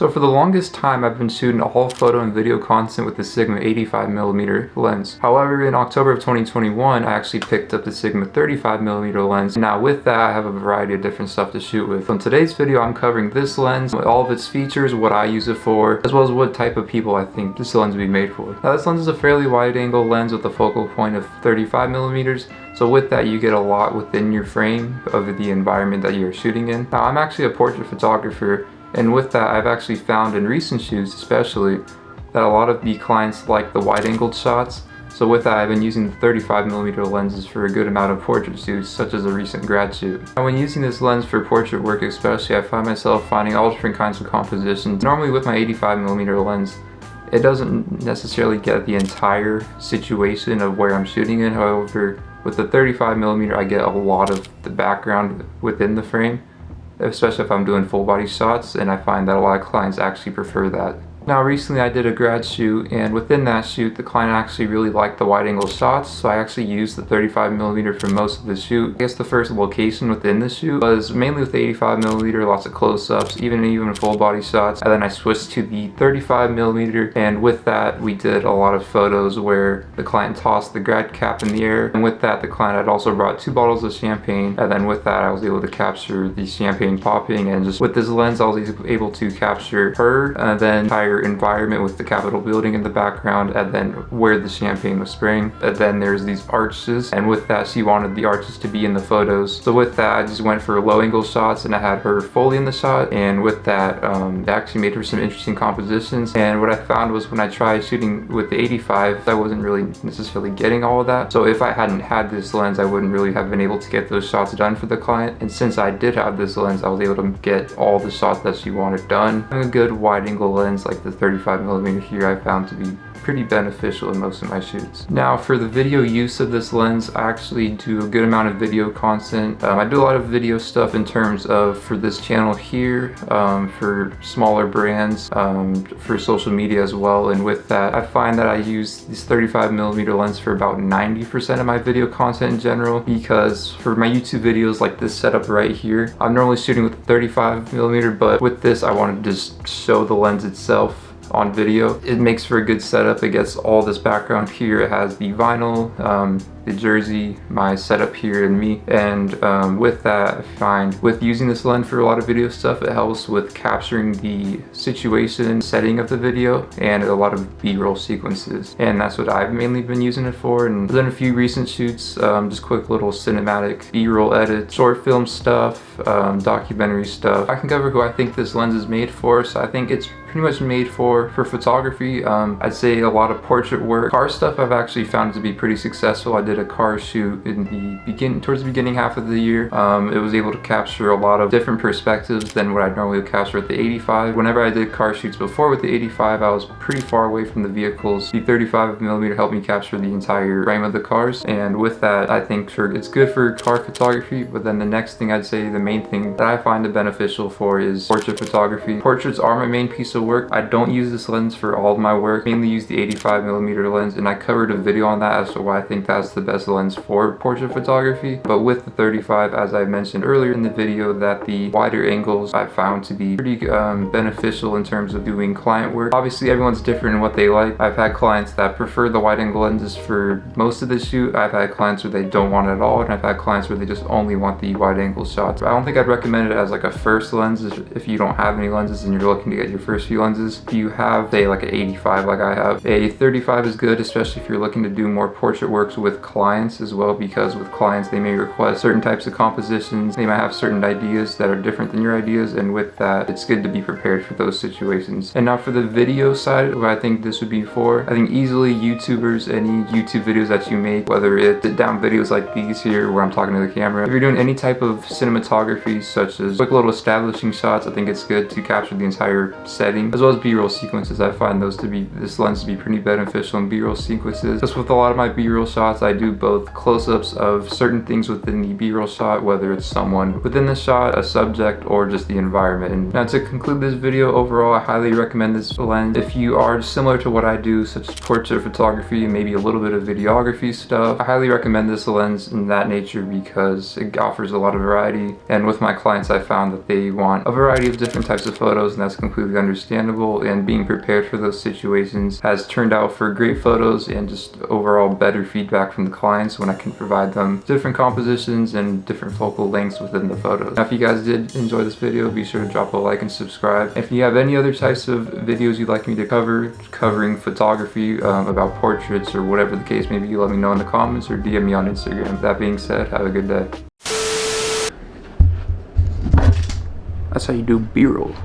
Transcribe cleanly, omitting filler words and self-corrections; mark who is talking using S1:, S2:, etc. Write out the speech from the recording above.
S1: So for the longest time, I've been shooting all photo and video content with the Sigma 85mm lens. However, in October of 2021, I actually picked up the Sigma 35mm lens. Now with that, I have a variety of different stuff to shoot with. In today's video, I'm covering this lens, all of its features, what I use it for, as well as what type of people I think this lens would be made for. Now this lens is a fairly wide angle lens with a focal point of 35mm. So with that, you get a lot within your frame of the environment that you're shooting in. Now I'm actually a portrait photographer, and with that, I've actually found in recent shoots especially that a lot of the clients like the wide-angled shots. So with that, I've been using the 35mm lenses for a good amount of portrait shoots, such as a recent grad shoot. Now when using this lens for portrait work especially, I find myself finding all different kinds of compositions. Normally with my 85mm lens, it doesn't necessarily get the entire situation of where I'm shooting in. However, with the 35mm, I get a lot of the background within the frame, especially if I'm doing full body shots, and I find that a lot of clients actually prefer that. Now recently I did a grad shoot, and within that shoot the client actually really liked the wide angle shots, so I actually used the 35mm for most of the shoot. I guess the first location within the shoot was mainly with the 85mm, lots of close-ups, even full body shots, and then I switched to the 35mm, and with that we did a lot of photos where the client tossed the grad cap in the air, and with that the client had also brought 2 bottles of champagne, and then with that I was able to capture the champagne popping, and just with this lens I was able to capture her, and then entire environment with the Capitol building in the background, and then where the champagne was spraying, and then there's these arches, and with that she wanted the arches to be in the photos. So with that I just went for low angle shots, and I had her fully in the shot, and with that it actually made for some interesting compositions. And what I found was when I tried shooting with the 85, I wasn't really necessarily getting all of that. So if I hadn't had this lens, I wouldn't really have been able to get those shots done for the client, and since I did have this lens, I was able to get all the shots that she wanted done. A good wide angle lens like the 35mm here I found to be pretty beneficial in most of my shoots. Now for the video use of this lens, I actually do a good amount of video content. I do a lot of video stuff in terms of for this channel here, for smaller brands, for social media as well, and with that I find that I use this 35mm lens for about 90% of my video content in general, because for my YouTube videos like this setup right here, I'm normally shooting with the 35mm, but with this I wanted to just show the lens itself on video. It makes for a good setup. It gets all this background here. It has the vinyl, the jersey, my setup here, and me. And with that, I find with using this lens for a lot of video stuff, it helps with capturing the situation setting of the video and a lot of B-roll sequences. And that's what I've mainly been using it for. And I've done a few recent shoots, just quick little cinematic B-roll edits, short film stuff, documentary stuff. I can cover who I think this lens is made for. So I think it's pretty much made for photography. I'd say a lot of portrait work. Car stuff I've actually found to be pretty successful. I did a car shoot in the towards the beginning half of the year. It was able to capture a lot of different perspectives than what I'd normally capture with the 85. Whenever I did car shoots before with the 85, I was pretty far away from the vehicles. The 35mm helped me capture the entire frame of the cars, and with that I think it's good for car photography. But then the next thing I'd say, the main thing that I find it beneficial for, is portrait photography. Portraits are my main piece of work. I don't use this lens for all of my work, mainly use the 85mm lens, and I covered a video on that as to why I think that's the best lens for portrait photography. But with the 35, as I mentioned earlier in the video, that the wider angles I found to be pretty beneficial in terms of doing client work. Obviously everyone's different in what they like. I've had clients that prefer the wide angle lenses for most of the shoot. I've had clients where they don't want it at all, and I've had clients where they just only want the wide angle shots. I don't think I'd recommend it as like a first lens if you don't have any lenses and you're looking to get your first few lenses. If you have, say, like an 85 like I have, a 35 is good, especially if you're looking to do more portrait works with clients as well, because with clients they may request certain types of compositions. They might have certain ideas that are different than your ideas, and with that it's good to be prepared for those situations. And now for the video side, what I think this would be for, I think easily YouTubers, any YouTube videos that you make, whether it's sit down videos like these here where I'm talking to the camera, if you're doing any type of cinematography such as quick little establishing shots, I think it's good to capture the entire setting, as well as B-roll sequences. I find this lens to be pretty beneficial in B-roll sequences. Just with a lot of my B-roll shots, I do both close-ups of certain things within the B-roll shot, whether it's someone within the shot, a subject, or just the environment. And now to conclude this video, overall I highly recommend this lens. If you you are similar to what I do, such as portrait photography and maybe a little bit of videography stuff, I highly recommend this lens in that nature because it offers a lot of variety. And with my clients, I found that they want a variety of different types of photos, and that's completely understandable. And being prepared for those situations has turned out for great photos and just overall better feedback from the clients when I can provide them different compositions and different focal lengths within the photos. Now, if you guys did enjoy this video, be sure to drop a like and subscribe. If you have any other types of videos you'd like me to cover, covering photography, about portraits or whatever the case may be, let me know in the comments or DM me on Instagram. That being said, have a good day. That's how you do B-roll.